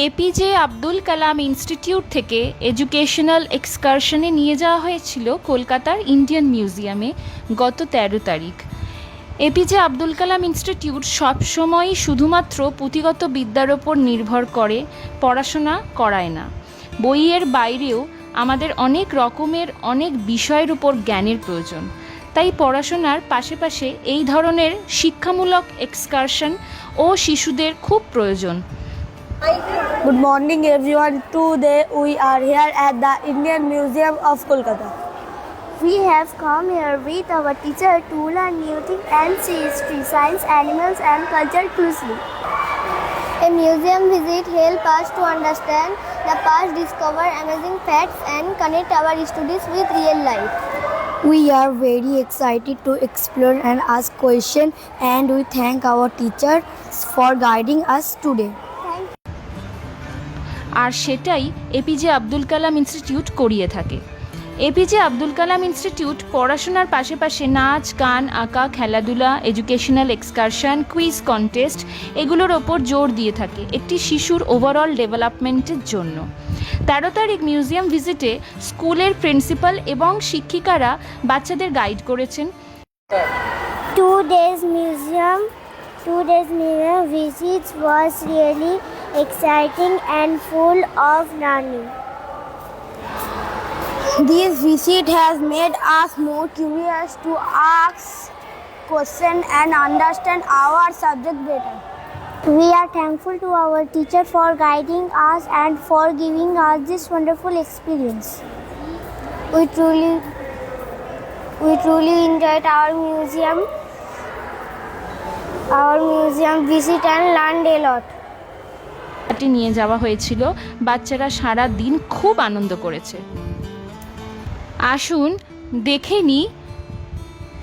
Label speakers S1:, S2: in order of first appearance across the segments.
S1: APJ Abdul Kalam institute থেকে educational এক্সকারশনে নিয়ে যাওয়া হয়েছিল কলকাতার ইন্ডিয়ান মিউজিয়ামে গত ১৩ তারিখ। এপিজে আব্দুল কালাম ইনস্টিটিউট সবসময়ই শুধুমাত্র পুঁথিগত বিদ্যার ওপর নির্ভর করে পড়াশোনা করায় না, বইয়ের বাইরেও আমাদের অনেক রকমের অনেক বিষয়ের উপর জ্ঞানের প্রয়োজন। তাই পড়াশোনার পাশে এই ধরনের শিক্ষামূলক এক্সকারশন ও শিশুদের খুব প্রয়োজন।
S2: Good morning everyone. Today we are here at the Indian Museum of Kolkata.
S3: We have come here with our teacher to learn new things and see history, science, animals and culture closely. A museum visit helps us to understand the past, discover amazing facts and connect our studies with real life.
S2: We are very excited to explore and ask questions, and we thank our teachers for guiding us today.
S1: আর সেটাই APJ Abdul Kalam institute করিয়ে থাকে। APJ Abdul Kalam institute পড়াশোনার পাশে নাচ, গান, আঁকা, খেলাধুলা, educational excursion, quiz contest এগুলোর ওপর জোর দিয়ে থাকে একটি শিশুর ওভারঅল ডেভেলপমেন্টের জন্য। ১৩ তারিখ মিউজিয়াম ভিজিটে স্কুলের প্রিন্সিপাল এবং শিক্ষিকারা বাচ্চাদের গাইড করেছেন।
S3: Two days museum visit was really exciting and full of learning.
S2: This visit has made us more curious to ask questions and understand our subject better.
S3: We are thankful to our teacher for guiding us and for giving us this wonderful experience. We truly enjoyed our museum visit and learned a lot.
S1: নিয়ে যাওয়া হয়েছিল, বাচ্চারা সারা দিন খুব আনন্দ করেছে। আসুন দেখে নিই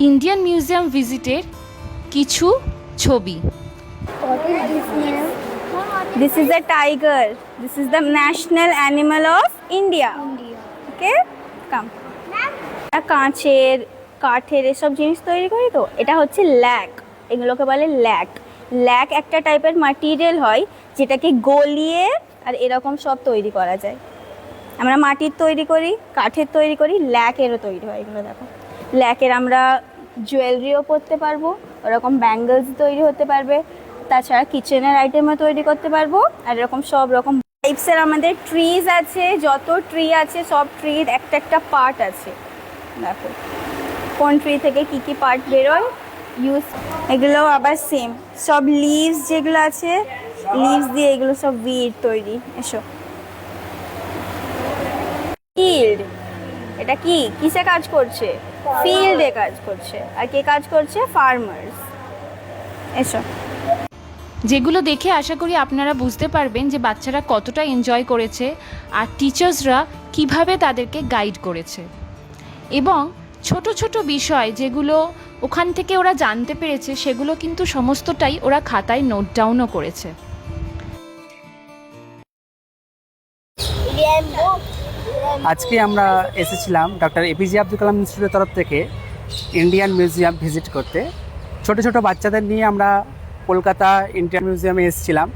S1: ইন্ডিয়ান মিউজিয়াম ভিজিটের কিছু ছবি।
S3: What is this name?
S4: This is a tiger. This is the national animal of India. Okay? Come. কাঠের এসব জিনিস তৈরি করি তো, এটা হচ্ছে ল্যাক, এগুলোকে বলে ল্যাক। ল্যাক একটা টাইপের ম্যাটেরিয়াল হয় যেটাকে গলিয়ে আর এরকম সব তৈরি করা যায়। আমরা মাটির তৈরি করি, কাঠের তৈরি করি, ল্যাকেরও তৈরি হয়। এগুলো দেখো, ল্যাকের আমরা জুয়েলারিও পরতে পারবো, ওরকম ব্যাঙ্গলস তৈরি হতে পারবে, তাছাড়া কিচেনের আইটেমও তৈরি করতে পারবো। আর এরকম সব রকম টাইপসের আমাদের ট্রিজ আছে, যত ট্রি আছে সব ট্রির একটা পার্ট আছে। দেখো কোন ট্রি থেকে কি পার্ট বেরোয় ইউজ। এগুলো আবার সেম সব লিভস যেগুলো আছে, লিভস দিয়ে এগুলো সব উইড তৈরি। এসব ফিল্ড, এটা কিসে কাজ করছে? ফিল্ডে কাজ করছে। আর কে কাজ করছে? ফার্মার্স। এসব
S1: যেগুলো দেখে আশা করি আপনারা বুঝতে পারবেন যে বাচ্চারা কতটা এনজয় করেছে আর টিচার্সরা কিভাবে তাদেরকে গাইড করেছে, এবং ছোট ছোট বিষয় যেগুলো ওখান থেকে ওরা জানতে পেরেছে সেগুলো কিন্তু সমস্তটাই ওরা খাতায় নোট ডাউনও করেছে।
S5: আজকে আমরা এসেছিলাম ডক্টর এপিজে আব্দুল কালাম ইনস্টিটিউটের তরফ থেকে ইন্ডিয়ান মিউজিয়াম ভিজিট করতে। ছোট ছোট বাচ্চাদের নিয়ে আমরা কলকাতা ইন্ডিয়ান মিউজিয়ামে এসেছিলাম।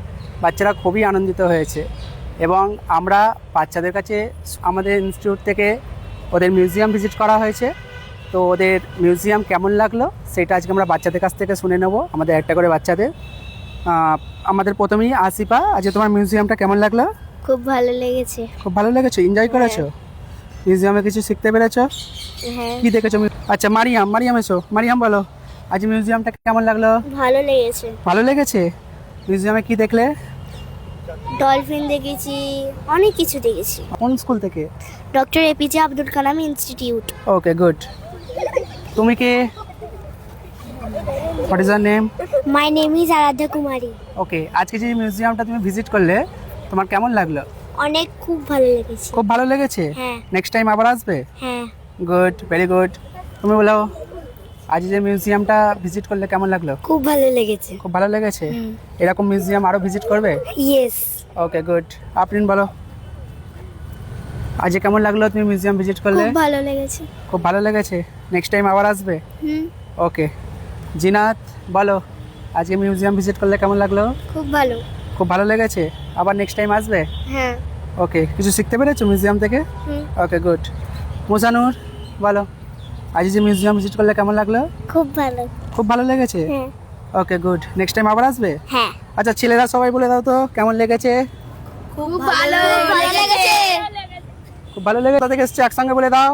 S5: বাচ্চারা খুবই আনন্দিত হয়েছে এবং আমরা বাচ্চাদের কাছে আমাদের ইনস্টিটিউট থেকে ওদের মিউজিয়াম ভিজিট করা হয়েছে। তো ওদের মিউজিয়াম কেমন লাগলো সেটা আজকে আমরা বাচ্চাদের কাছ থেকে শুনে নেব, আমাদের একটা করে বাচ্চাদের। আমাদের প্রথমেই আসিফা, আজকে তোমার মিউজিয়ামটা কেমন লাগলো?
S3: খুব ভালো লেগেছে।
S5: খুব ভালো লেগেছে, এনজয় করেছো? মিউজিয়ামে কিছু শিখতে পেরেছো?
S3: হ্যাঁ।
S5: কি দেখেছো? আচ্ছা মারিয়াম এসো। মারিয়াম বলো, আজ মিউজিয়ামটা কেমন লাগলো?
S3: ভালো লেগেছে।
S5: ভালো লেগেছে? মিউজিয়ামে কি দেখলে?
S3: ডলফিন দেখেছি, অনেক কিছু দেখেছি।
S5: কোন স্কুল থেকে?
S3: Doctor APJ Abdul Kalam institute.
S5: Okay, good. তুমি কে? What is your name?
S3: My name is Aradhya Kumari.
S5: Okay, আজকে যে মিউজিয়ামটা তুমি ভিজিট করলে তোমার কেমন লাগলো?
S3: খুব ভালো লেগেছে।
S5: খুব ভালো লেগেছে?
S3: হ্যাঁ।
S5: নেক্সট টাইম আবার আসবে?
S3: হ্যাঁ।
S5: Good, very good. তুমি বলো, আজ যে মিউজিয়ামটা ভিজিট করলে কেমন লাগলো?
S3: খুব ভালো লেগেছে।
S5: খুব ভালো লেগেছে? এরকম মিউজিয়াম আরো ভিজিট করবে?
S3: ইয়েস।
S5: ওকে, গুড। আফরিন বলো, আজ কেমন লাগলো তুমি মিউজিয়াম ভিজিট করলে?
S3: খুব ভালো লেগেছে।
S5: খুব ভালো লেগেছে? নেক্সট টাইম আবার আসবে? ওকে। জিনাত বলো, আজকে মিউজিয়াম ভিজিট করলে কেমন লাগলো?
S3: খুব ভালো।
S5: খুব ভালো লেগেছে, আবার নেক্সট টাইম আসবে?
S3: হ্যাঁ।
S5: ওকে, কিছু শিখতে পেরেছো মিউজিয়াম থেকে? ওকে, গুড। মুসানুর বলো, আজ যে মিউজিয়াম ভিজিট করলে কেমন লাগলো?
S3: খুব ভালো।
S5: খুব ভালো লেগেছে?
S3: হ্যাঁ।
S5: ওকে, গুড। নেক্সট টাইম আবার আসবে?
S3: হ্যাঁ।
S5: আচ্ছা, ছেলেরা সবাই বলে দাও তো কেমন লেগেছে?
S3: খুব ভালো লেগেছে।
S5: খুব ভালো লেগেছে। কোথা থেকে এসছে একসঙ্গে বলে দাও।